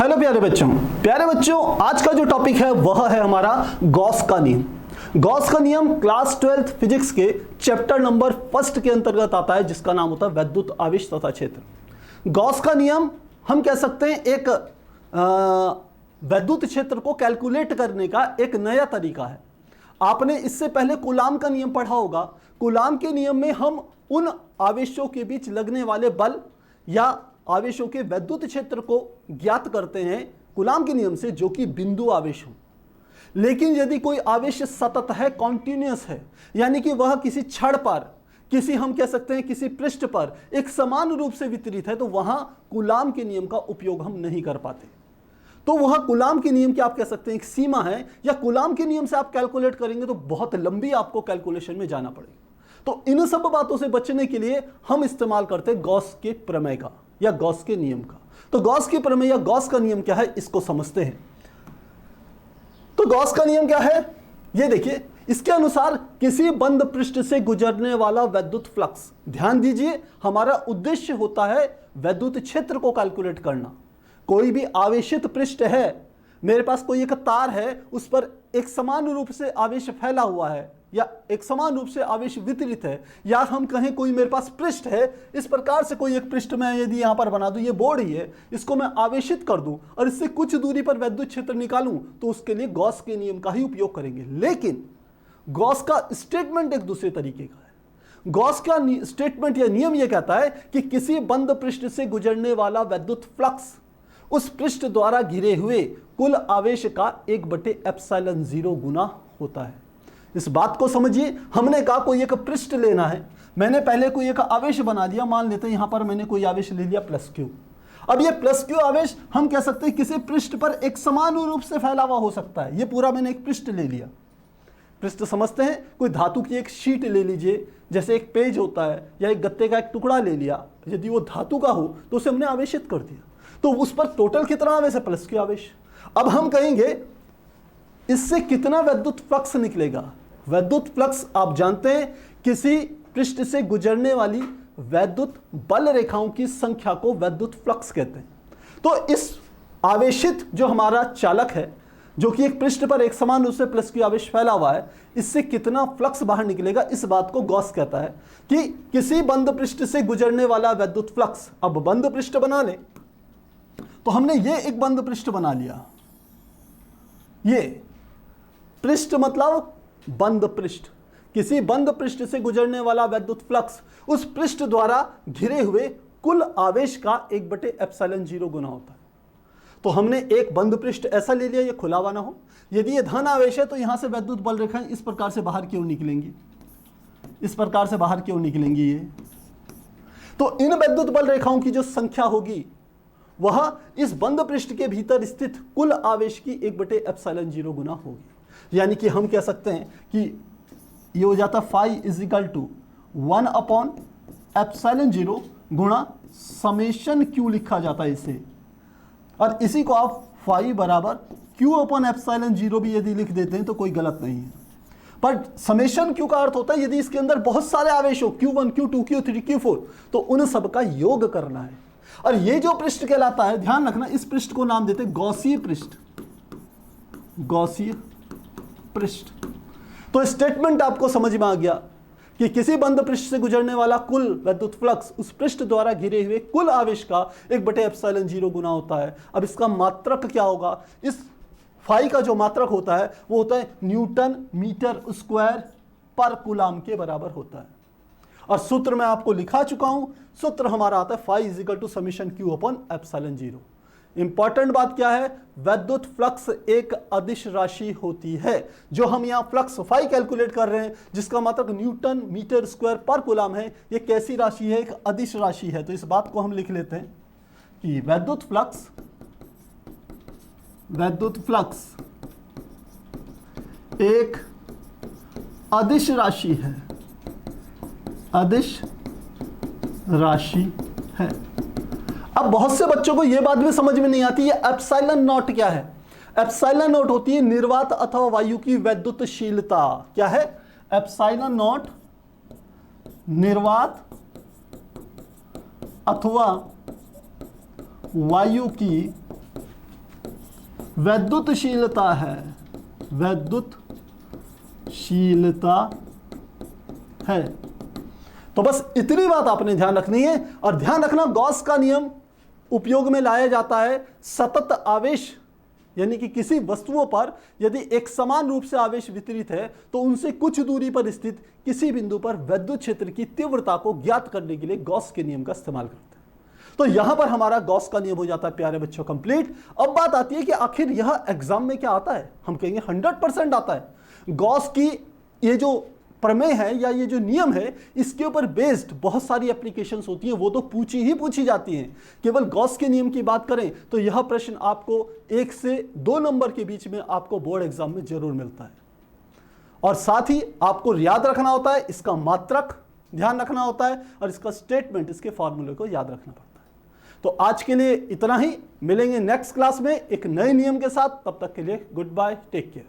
Hello प्यारे बच्चों आज का जो टॉपिक है वह है हमारा गॉस का नियम। गॉस का नियम क्लास 12th फिजिक्स के चैप्टर नंबर 1 के अंतर्गत आता है, जिसका नाम होता है वैद्युत आवेश तथा क्षेत्र। गॉस का नियम हम कह सकते हैं एक वैद्युत क्षेत्र को कैलकुलेट करने का एक नया तरीका है। आपने इससे पहले कूलाम का नियम पढ़ा होगा। कूलाम के नियम में हम उन आवेशों के बीच लगने वाले बल या आवेशों के वैद्युत क्षेत्र को ज्ञात करते हैं कूलाम के नियम से, जो कि बिंदु आवेश हो। लेकिन यदि कोई आवेश सतत है, कॉन्टिन्यूअस है, यानी कि वह किसी छड़ पर, किसी हम कह सकते हैं किसी पृष्ठ पर एक समान रूप से वितरित है, तो वहां कूलाम के नियम का उपयोग हम नहीं कर पाते। तो वह कूलाम के नियम की आप कह सकते हैं एक सीमा है, या कूलाम के नियम से आप कैलकुलेट करेंगे तो बहुत लंबी आपको कैलकुलेशन में जाना पड़ेगा। तो इन सब बातों से बचने के लिए हम इस्तेमाल करते हैं गॉस के प्रमेय का या गॉस के नियम का। तो गॉस के प्रमेय या गॉस का नियम क्या है, इसको समझते हैं। तो गॉस का नियम क्या है, ये देखिए। इसके अनुसार किसी बंद पृष्ठ से गुजरने वाला वैद्युत फ्लक्स, ध्यान दीजिए हमारा उद्देश्य होता है वैद्युत क्षेत्र को कैलकुलेट करना। कोई भी आवेशित पृष्ठ है, मेरे पास कोई एक तार है, उस पर एक समान रूप से आवेश फैला हुआ है या एक समान रूप से आवेश वितरित है, या हम कहें कोई मेरे पास पृष्ठ है, इस प्रकार से कोई एक पृष्ठ मैं यदि यहां पर बना दूं, ये बोर्ड ही है, इसको मैं आवेशित कर दूं और इससे कुछ दूरी पर वैद्युत क्षेत्र निकालूं, तो उसके लिए गॉस के नियम का ही उपयोग करेंगे। लेकिन गॉस का स्टेटमेंट एक दूसरे तरीके का है। गॉस का स्टेटमेंट या नियम यह कहता है कि किसी बंद पृष्ठ से गुजरने वाला वैद्युत फ्लक्स उस पृष्ठ द्वारा घिरे हुए कुल आवेश का 1/ε0 गुना होता है। इस बात को समझिए। हमने कहा कोई एक पृष्ठ लेना है, मैंने पहले कोई एक आवेश बना दिया, मान लेते हैं यहां पर मैंने कोई आवेश ले लिया +q। अब ये +q आवेश हम कह सकते हैं किसी पृष्ठ पर एक समान रूप से फैला हुआ हो सकता है। ये पूरा मैंने एक पृष्ठ ले लिया। पृष्ठ समझते हैं, कोई धातु की एक शीट ले लीजिए, जैसे एक पेज होता है, या एक गत्ते का एक टुकड़ा ले लिया। यदि वो धातु का हो तो उसे हमने आवेशित कर दिया, तो उस पर टोटल कितना आवेश है, +q आवेश। अब हम कहेंगे इससे कितना वैद्युत फ्लक्स निकलेगा। वैद्युत फ्लक्स आप जानते हैं किसी पृष्ठ से गुजरने वाली वैद्युत बल रेखाओं की संख्या को वैद्युत फ्लक्स कहते हैं। तो इस आवेशित जो हमारा चालक है, जो कि एक पृष्ठ पर एक समान रूप से +q आवेश फैला हुआ है, इससे कितना फ्लक्स बाहर निकलेगा, इस बात को गॉस कहता है कि किसी बंद पृष्ठ से गुजरने वाला वैद्युत फ्लक्स। अब बंद पृष्ठ बना ले, तो हमने ये एक बंद पृष्ठ बना लिया। ये पृष्ठ मतलब बंद पृष्ठ, किसी बंद पृष्ठ से गुजरने वाला वैद्युत फ्लक्स उस पृष्ठ द्वारा घिरे हुए कुल आवेश का 1/ε0 गुना होता है। तो हमने एक बंद पृष्ठ ऐसा ले लिया, ये खुला हुआ ना हो। यदि ये धन आवेश है तो यहां से वैद्युत बल रेखाएं इस प्रकार से बाहर क्यों निकलेंगी, इस प्रकार से बाहर क्यों निकलेंगी ये। तो इन वैद्युत बल रेखाओं की जो संख्या होगी वह इस बंद पृष्ठ के भीतर स्थित कुल आवेश की 1/ε0 गुना होगी। यानी कि हम कह सकते हैं कि ये हो जाता φ = 1/ε0 गुणा q लिखा जाता है इसे। और इसी को आप φ = q/ε0 भी यदि लिख देते हैं तो कोई गलत नहीं है। पर q का अर्थ होता है यदि इसके अंदर बहुत सारे आवेश हो, q1 q2 q3 q4, तो उन सब का योग करना है। और ये जो पृष्ठ कहलाता है, ध्यान रखना, इस पृष्ठ को नाम देते हैं गॉसीय पृष्ठ। गॉसीय पृष्ठ। तो स्टेटमेंट आपको समझ में आ गया कि किसी बंद पृष्ठ से गुजरने वाला कुल वैद्युत फ्लक्स उस पृष्ठ द्वारा घिरे हुए कुल आवेश का 1/ε0 गुना होता है। अब इसका मात्रक क्या होगा, इस फाई का जो मात्रक होता है वो होता है न्यूटन मीटर स्क्वायर पर कूलाम के बराबर होता है। और सूत्र मैं आपको लिखा चुका हूं, सूत्र हमारा आता है φ = q/ε0। इंपॉर्टेंट बात क्या है, वैद्युत फ्लक्स एक अदिश राशि होती है। जो हम यहां फ्लक्स फाई कैलकुलेट कर रहे हैं, जिसका मात्रक न्यूटन मीटर स्क्वायर पर कूलाम है, ये कैसी राशि है, एक अदिश राशि है। तो इस बात को हम लिख लेते हैं कि वैद्युत फ्लक्स एक अदिश राशि है, अदिश राशि है। अब बहुत से बच्चों को यह बात भी समझ में नहीं आती, ये ε0 क्या है। ε0 होती है निर्वात अथवा वायु की वैद्युतशीलता। क्या है, ε0 निर्वात अथवा वायु की वैद्युतशीलता है, वैद्युतशीलता है। तो बस इतनी बात आपने ध्यान रखनी है। और ध्यान रखना, गॉस का नियम उपयोग में लाया जाता है सतत आवेश, यानी कि किसी वस्तुओं पर यदि एक समान रूप से आवेश वितरित है तो उनसे कुछ दूरी पर स्थित किसी बिंदु पर विद्युत क्षेत्र की तीव्रता को ज्ञात करने के लिए गॉस के नियम का इस्तेमाल करते हैं। तो यहां पर हमारा गॉस का नियम हो जाता है प्यारे बच्चों कंप्लीट। अब बात आती है कि आखिर यह एग्जाम में क्या आता है। हम कहेंगे 100% आता है। गॉस की ये जो प्रमेय है या ये जो नियम है, इसके ऊपर बेस्ड बहुत सारी एप्लीकेशंस होती हैं, वो तो पूछी जाती हैं। केवल गॉस के नियम की बात करें तो यह प्रश्न आपको 1 से 2 नंबर के बीच में आपको बोर्ड एग्जाम में जरूर मिलता है। और साथ ही आपको याद रखना होता है, इसका मात्रक ध्यान रखना होता है और इसका स्टेटमेंट, इसके फॉर्मूले को याद रखना पड़ता है। तो आज के लिए इतना ही। मिलेंगे नेक्स्ट क्लास में एक नए नियम के साथ। तब तक के लिए गुड बाय, टेक केयर।